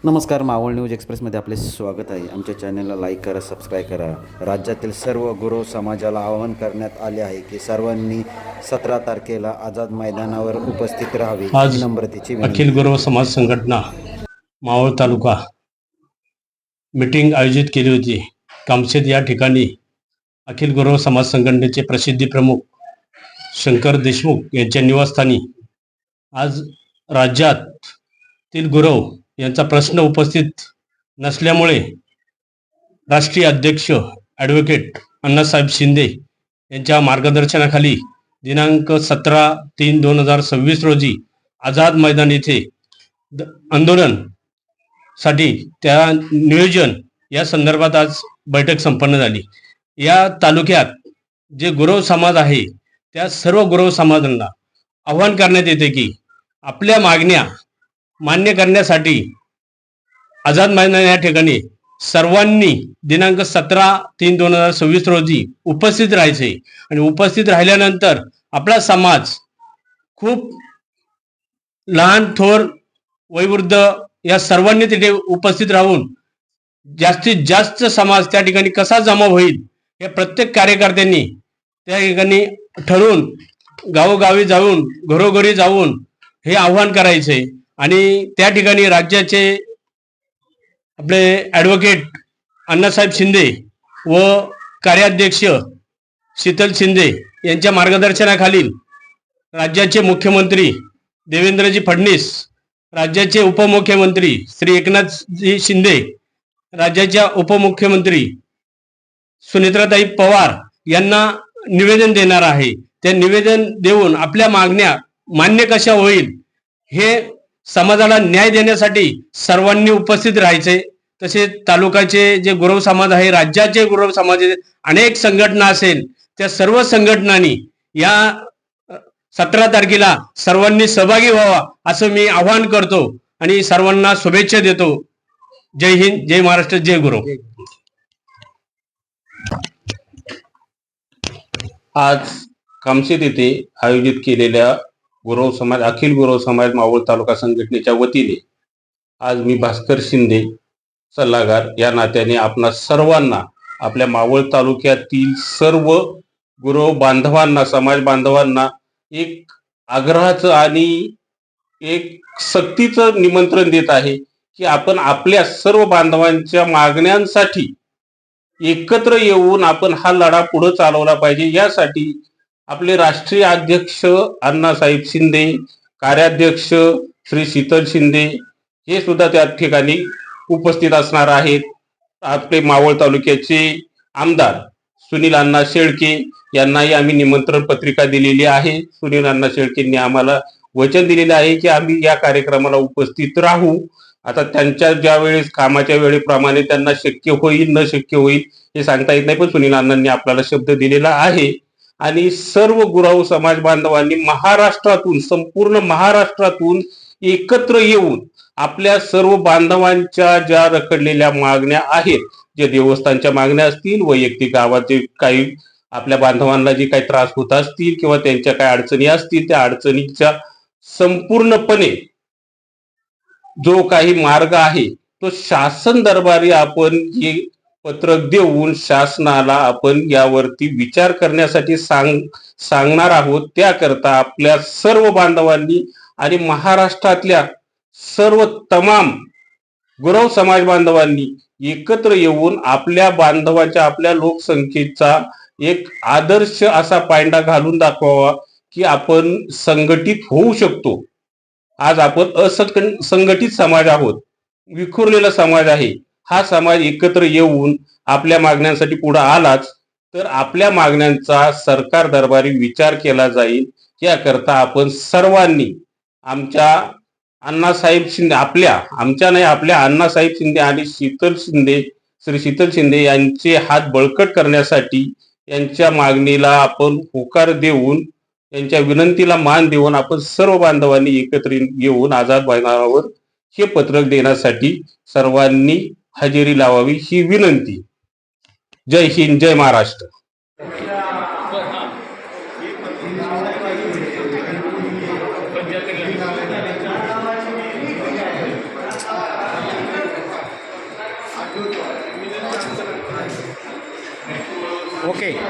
नमस्कार, मावळ न्यूज एक्सप्रेसमध्ये आपले स्वागत आहे. आमच्या चॅनलला लाईक करा, सबस्क्राईब करा. राज्यातील सर्व गुरव समाजाला आवाहन करण्यात आले आहे की सर्वांनी 17 तारखेला आझाद मैदानावर उपस्थित राहावे आज ही नम्रतेची अखिल विनंती. गुरव समाज संघटना मावळ तालुका मीटिंग आयोजित केली होती. कामशेत या ठिकाणी अखिल गुरव समाज संघटनेचे प्रसिद्धी प्रमुख शंकर देशमुख यांच्या निवासस्थानी आज राज्यातील गुरव यांचा प्रश्न उपस्थित नसल्यामुळे राष्ट्रीय अध्यक्ष ॲडव्होकेट अण्णासाहेब शिंदे यांच्या मार्गदर्शनाखाली दिनांक 17/3/2026 रोजी आझाद मैदान येथे आंदोलनसाठी त्या नियोजन या संदर्भात आज बैठक संपन्न झाली. या तालुक्यात जे गुरव समाज आहे त्या सर्व गुरव समाजांना आव्हान करण्यात येते की आपल्या मागण्या मान्य करण्यासाठी आझाद मैदान या ठिकाणी सर्वांनी दिनांक 17/3/2026 रोजी उपस्थित राहायचे आणि उपस्थित राहिल्यानंतर आपला समाज खूप लहान थोर वयोवृद्ध या सर्वांनी तिथे उपस्थित राहून जास्तीत जास्त समाज त्या ठिकाणी कसा जमा होईल हे प्रत्येक कार्यकर्त्यांनी त्या ठिकाणी ठरवून गावोगावी जाऊन घरोघरी जाऊन हे आव्हान करायचे आणि त्या ठिकाणी राज्याचे आपले ॲडव्होकेट अण्णासाहेब शिंदे व कार्याध्यक्ष शीतल शिंदे यांच्या मार्गदर्शनाखालील राज्याचे मुख्यमंत्री देवेंद्रजी फडणवीस, राज्याचे उपमुख्यमंत्री श्री एकनाथजी शिंदे, राज्याच्या उपमुख्यमंत्री सुनेत्राताई पवार यांना निवेदन देणार आहे. ते निवेदन देऊन आपल्या मागण्या मान्य कशा होईल हे समाजाला न्याय देण्यासाठी सर्वांनी उपस्थित राहायचे. तसेच तालुक्याचे जे गुरव समाज आहे, राज्याचे गुरव समाज अनेक संघटना असेल त्या सर्व संघटनांनी या 17 तारखेला सर्वांनी सहभागी व्हावा असं मी आवाहन करतो आणि सर्वांना शुभेच्छा देतो. जय हिंद, जय महाराष्ट्र, जय गुरु. आज कामशेत येथे आयोजित केलेल्या गुरव समाज अखिल गुरव समाज मावळ तालुका संघटनेच्या वतीने आज मी भास्कर शिंदे सल्लागार या नात्याने आपणा सर्वांना आपल्या मावळ तालुक्यातील सर्व गुरव बांधवांना समाज बांधवांना एक आग्रहाचं आणि एक सक्तीचं निमंत्रण देत आहे की आपण आपल्या सर्व बांधवांच्या मागण्यांसाठी एकत्र येऊन आपण हा लढा पुढे चालवला पाहिजे. यासाठी आपले राष्ट्रीय अध्यक्ष अण्णासाहेब शिंदे, कार्याध्यक्ष श्री शीतल शिंदे हे सुद्धा त्या ठिकाणी उपस्थित असणार आहेत. आपले मावळ तालुक्याचे आमदार सुनील अण्णा शेळके यांनाही आम्ही निमंत्रण पत्रिका दिलेली आहे. सुनील अण्णा शेळकेंनी आम्हाला वचन दिलेले आहे की आम्ही या कार्यक्रमाला उपस्थित राहू. आता त्यांच्या ज्या वेळेस कामाच्या वेळेप्रमाणे त्यांना शक्य होईल न शक्य होईल हे सांगता येत नाही, पण सुनील अण्णांनी आपल्याला शब्द दिलेला आहे. आणि सर्व गुरव समाज बांधवांनी महाराष्ट्रातून संपूर्ण महाराष्ट्रातून एकत्र येऊन आपल्या सर्व बांधवांच्या ज्या रखडलेल्या मागण्या आहेत, जे देवस्थानच्या मागण्या असतील, वैयक्तिक गावाचे काही आपल्या बांधवांना जे काही त्रास होत असतील किंवा त्यांच्या काही अडचणी असतील त्या अडचणीच्या संपूर्णपणे जो काही मार्ग आहे तो शासन दरबारी आपण हे पत्रक देऊन शासनाला आपण यावरती विचार करण्यासाठी सांगणार आहोत. त्याकरता आपल्या सर्व बांधवांनी आणि महाराष्ट्रातल्या सर्व तमाम गुरव समाज बांधवांनी एकत्र येऊन आपल्या बांधवाच्या आपल्या लोकसंख्येचा एक आदर्श असा पायंडा घालून दाखवावा की आपण संघटित होऊ शकतो. आज आपण असंघटित समाज आहोत, विखुरलेला समाज आहे. हा समाज एकत्र येऊन आपल्या मागण्यांसाठी पुढे आलाच तर आपल्या मागण्यांचा सरकार दरबारी विचार केला जाईल. याकरता आपण सर्वांनी आमच्या अण्णासाहेब शिंदे आपल्या अण्णासाहेब शिंदे आणि श्री शीतल शिंदे यांचे हात बळकट करण्यासाठी यांच्या मागणीला आपण होकार देऊन यांच्या विनंतीला मान देऊन आपण सर्व बांधवांनी एकत्र येऊन आझाद मैदानावर हे पत्रक देण्यासाठी सर्वांनी हजेरी लावावी ही विनंती. जय हिंद, जय महाराष्ट्र. ओके.